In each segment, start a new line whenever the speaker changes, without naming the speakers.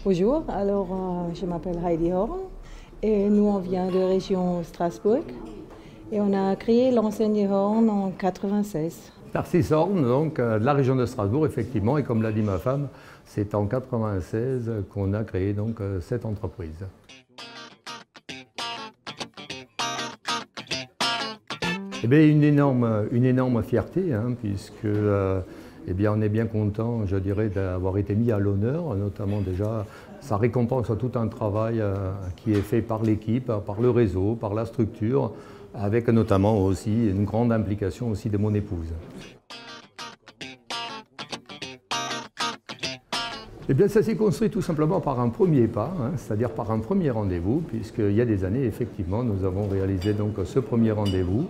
Bonjour, alors je m'appelle Heidi Horn et nous on vient de région Strasbourg et on a créé l'enseigne Horn en 96.
Narcisse Horn, donc de la région de Strasbourg, effectivement, et comme l'a dit ma femme, c'est en 96 qu'on a créé donc cette entreprise. Eh bien, une énorme fierté, hein, puisque eh bien, on est bien content, je dirais, d'avoir été mis à l'honneur, notamment déjà, ça récompense tout un travail qui est fait par l'équipe, par le réseau, par la structure, avec notamment aussi une grande implication aussi de mon épouse. Eh bien, ça s'est construit tout simplement par un premier pas, hein, c'est-à-dire par un premier rendez-vous, puisqu'il y a des années, effectivement, nous avons réalisé donc ce premier rendez-vous.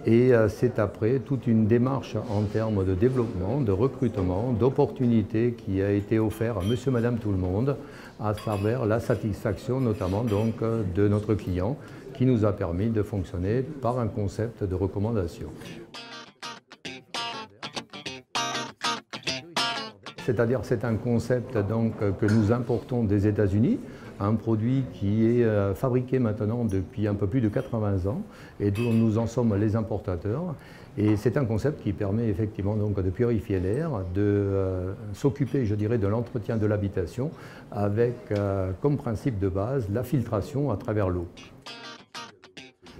Et c'est après toute une démarche en termes de développement, de recrutement, d'opportunités qui a été offerte à monsieur, madame, tout le monde, à travers la satisfaction notamment donc de notre client, qui nous a permis de fonctionner par un concept de recommandation. C'est-à-dire c'est un concept donc, que nous importons des États-Unis, un produit qui est fabriqué maintenant depuis un peu plus de 80 ans et dont nous en sommes les importateurs. Et c'est un concept qui permet effectivement donc, de purifier l'air, de s'occuper, je dirais, de l'entretien de l'habitation avec comme principe de base la filtration à travers l'eau.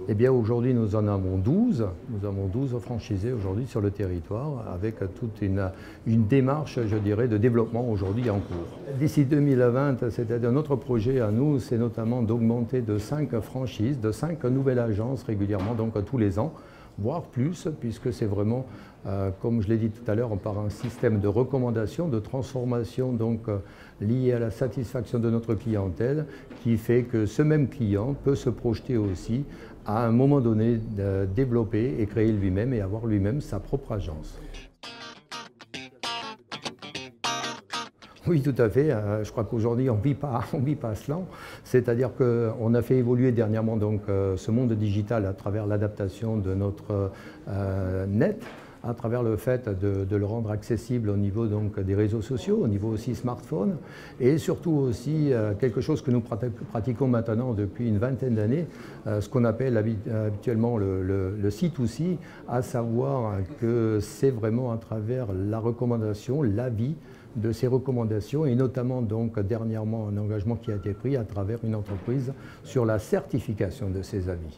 Eh bien aujourd'hui nous en avons 12, nous avons 12 franchisés aujourd'hui sur le territoire avec toute une démarche, je dirais, de développement aujourd'hui en cours. D'ici 2020, c'est un autre projet à nous, c'est notamment d'augmenter de 5 franchises, de 5 nouvelles agences régulièrement, donc tous les ans, voire plus, puisque c'est vraiment, comme je l'ai dit tout à l'heure, par un système de recommandation, de transformation donc, lié à la satisfaction de notre clientèle, qui fait que ce même client peut se projeter aussi à un moment donné développer et créer lui-même et avoir lui-même sa propre agence. Oui, tout à fait. Je crois qu'aujourd'hui, on vit pas cela. C'est-à-dire qu'on a fait évoluer dernièrement donc, ce monde digital à travers l'adaptation de notre net, à travers le fait de le rendre accessible au niveau donc, des réseaux sociaux, au niveau aussi smartphone, et surtout aussi quelque chose que nous pratiquons maintenant depuis une vingtaine d'années, ce qu'on appelle habituellement le C2C, à savoir que c'est vraiment à travers la recommandation, l'avis de ces recommandations, et notamment donc dernièrement un engagement qui a été pris à travers une entreprise sur la certification de ces avis.